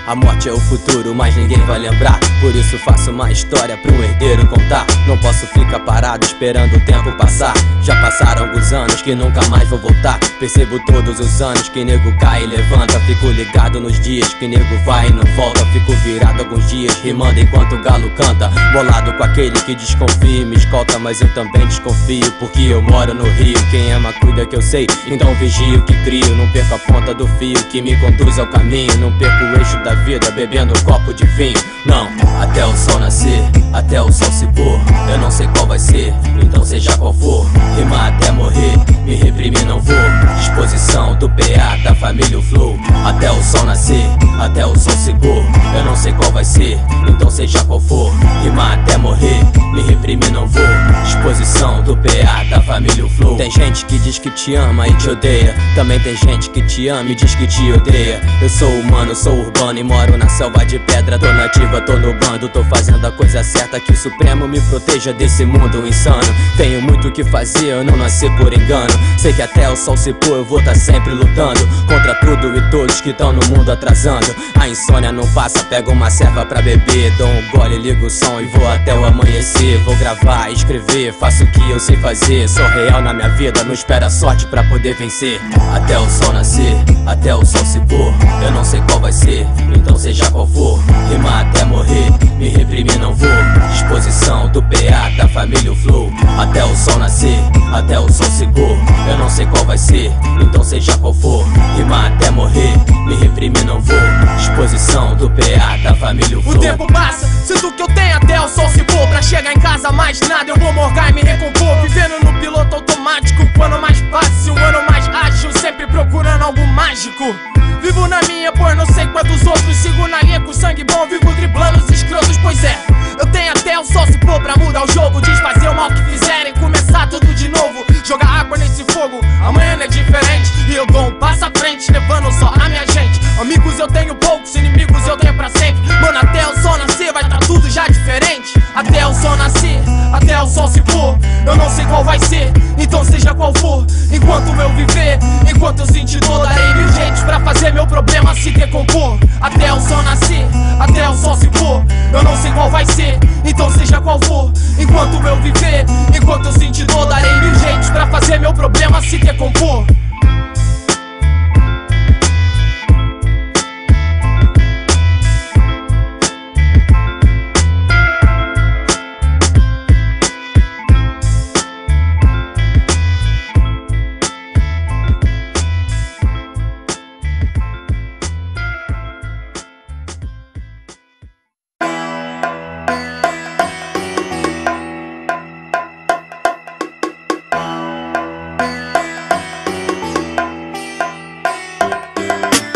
A morte é o futuro, mas ninguém vai lembrar. Por isso faço uma história pra um herdeiro contar. Não posso ficar parado esperando o tempo passar. Já passaram alguns anos que nunca mais vou voltar. Percebo todos os anos que nego cai e levanta. Fico ligado nos dias que nego vai e não volta. Fico virado alguns dias rimando enquanto o galo canta. Bolado com aquele que desconfia e me escolta, mas eu também desconfio, porque eu moro no Rio. Quem ama cuida que eu sei, então vigio que crio. Não perco a ponta do fio que me conduz ao caminho. Não perco o eixo da vida bebendo um copo de vinho. Não, até o sol nascer, até o sol se pôr. Eu não sei qual vai ser, então seja qual for. Rimar até morrer, me reprimir não vou. Disposição do PA, da família o Flow. Até o sol nascer, até o sol se pôr. Eu não sei qual vai ser, então seja qual for. Rimar até morrer, me reprimir não vou. Disposição do PA, da família o Flow. Tem gente que diz que te ama e te odeia. Também tem gente que te ama e diz que te odeia. Eu sou humano, sou urbano e moro na selva de pedra. Tô nativa, tô no bando, tô fazendo a coisa certa. Que o Supremo me proteja desse mundo insano. Tenho muito o que fazer, eu não nasci por engano. Sei que até o sol se pôr eu vou tá sempre lutando contra tudo e todos que tão no mundo atrasando. A insônia não passa, pego uma serva pra beber. Dou um gole, ligo o som e vou até o amanhecer. Vou gravar, escrever, faço o que eu sei fazer. Sou real na minha vida, não espero a sorte pra poder vencer. Até o sol nascer, até o sol se pôr. Eu não sei qual vai ser, então seja qual for. Rimar até morrer, me reprimir não vou. Disposição do PA, da família o Flow. Até o sol nascer, até o sol se pôr. Eu não sei qual vai ser, então seja qual for. Rimar até morrer, me reprimir não vou. Disposição do PA, da família o Flow. O tempo passa, sinto que eu tenho até o sol se pôr. Pra chegar em casa mais nada, eu vou morgar e me recompor. Vivendo no piloto automático, quando mais fácil, um ano mais ágil, sempre procurando algo mágico. Vivo na minha, pois não sei qual é dos outros. Sigo na linha com sangue bom, vivo driblando os escrotos. Pois é, eu tenho até o sol se pôr pra mudar o jogo. Desfazer o mal que fizerem, começar tudo de novo. Jogar água nesse fogo, amanhã não é diferente. E eu dou um passo à frente, levando só a minha gente. Amigos eu tenho poucos, inimigos eu tenho pra sempre. Mano, até o sol nascer vai tá tudo já diferente. Até o sol nascer, até o sol se pôr. Eu não sei qual vai ser, então seja qual for. Enquanto eu viver, enquanto eu sentir dor, darei mil jeitos pra fazer meu problema se decompor. Até o sol nascer, até o sol se pôr. Eu não sei qual vai ser, então seja qual for. Enquanto eu viver, enquanto eu sentir dor, darei mil jeitos pra fazer meu problema se decompor.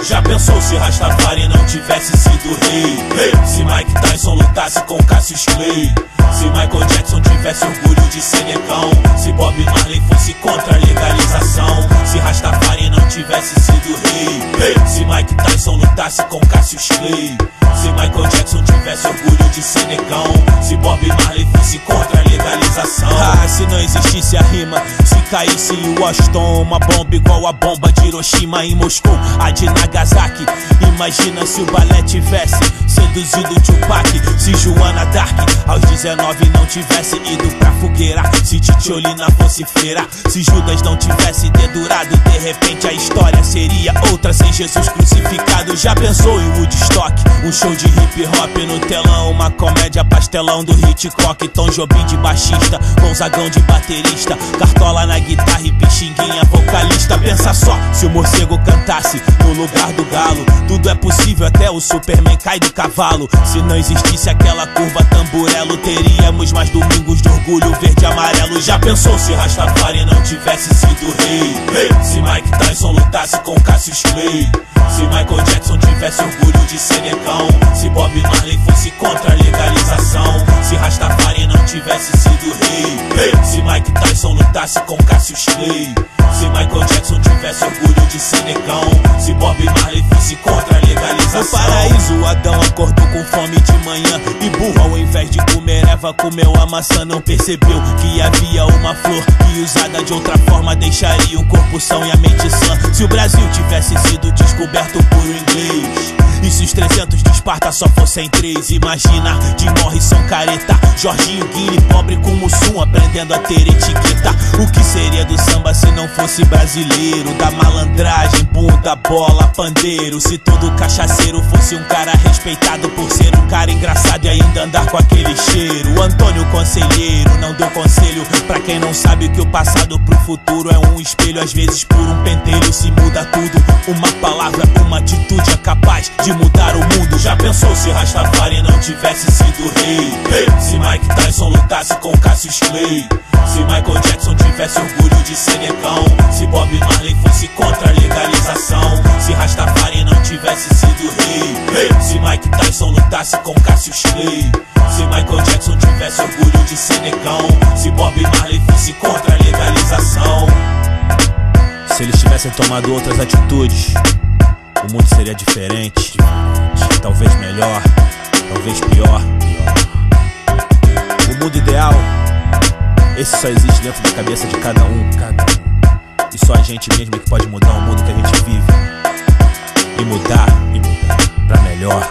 Já pensou se Rastafari não tivesse sido rei? Se Mike Tyson lutasse com Cassius Clay? Se Michael Jackson tivesse orgulho de ser negão? Se Bob Marley fosse contra a legalização? Se Rastafari não tivesse sido rei? Se Mike Tyson lutasse com Cassius Clay? Se Michael Jackson tivesse orgulho de ser negão? Se Bob Marley fosse contra a legalização? Ah, se não existisse a rima, se caísse em Washington uma bomba igual a bomba de Hiroshima em Moscou, a de Nagasaki. Imagina se o balé tivesse seduzido Tupac. Se Joana Dark aos 19 não tivesse ido pra fogueira. Se Titiolina fosse freira. Se Judas não tivesse dedurado, de repente a história seria outra sem Jesus crucificado. Já pensou em Woodstock? Um show de hip hop no telão, uma comédia pastelão do Hitchcock. Tom Jobim de baixista, Gonzagão de baterista, Cartola na guitarra e Pixinguinha vocalista. Pensa só, se o morcego cantasse no lugar do galo. Tudo é possível, até o Superman cai do cavalo. Se não existisse aquela curva tamburelo, teríamos mais domingos de orgulho verde e amarelo. Já pensou se Rastafari não tivesse sido rei? Se Mike Tyson lutasse com Cassius Clay? Se Michael Jackson tivesse orgulho de ser negão? Se Bob Marley fosse contra a legalização? Se Rastafari não tivesse sido rei? Se Mike Tyson lutasse com Cassius Clay? Se Michael Jackson tivesse orgulho de ser negão, se Bob Marley fosse contra a legalização. No paraíso, Adão acordou com fome de manhã e burro, ao invés de comer Eva, comeu a maçã. Não percebeu que havia uma flor que, usada de outra forma, deixaria o corpo são e a mente sã. Se o Brasil tivesse sido descoberto por um inglês, e se os 300 de Esparta só fossem 3, imagina de Morrison careta, Jorginho Guile, pobre com Mussum, aprendendo a ter etiqueta. O que seria do samba se não fosse brasileiro? Da malandragem, bunda, bola, pandeiro. Se todo cachaceiro fosse um cara respeitado por ser um cara engraçado e ainda andar com aquele cheiro. O Antônio Conselheiro não deu conselho pra quem não sabe que o passado pro futuro é um espelho. Às vezes por um pentelho se muda tudo. Uma palavra, uma atitude é capaz de mudar o mundo. Já pensou se Rastafari não tivesse sido rei? Se Mike Tyson lutasse com Cassius Clay, se Michael Jackson tivesse orgulho de ser negão, se Bob Marley fosse contra a legalização, se Rastafari não tivesse sido rei, se Mike Tyson lutasse com Cassius Clay, se Michael Jackson tivesse orgulho de ser negão, se Bob Marley fosse contra a legalização. Se eles tivessem tomado outras atitudes, o mundo seria diferente. Talvez melhor, talvez pior. O mundo ideal, esse só existe dentro da cabeça de cada um. E só a gente mesmo é que pode mudar o mundo que a gente vive. E mudar pra melhor.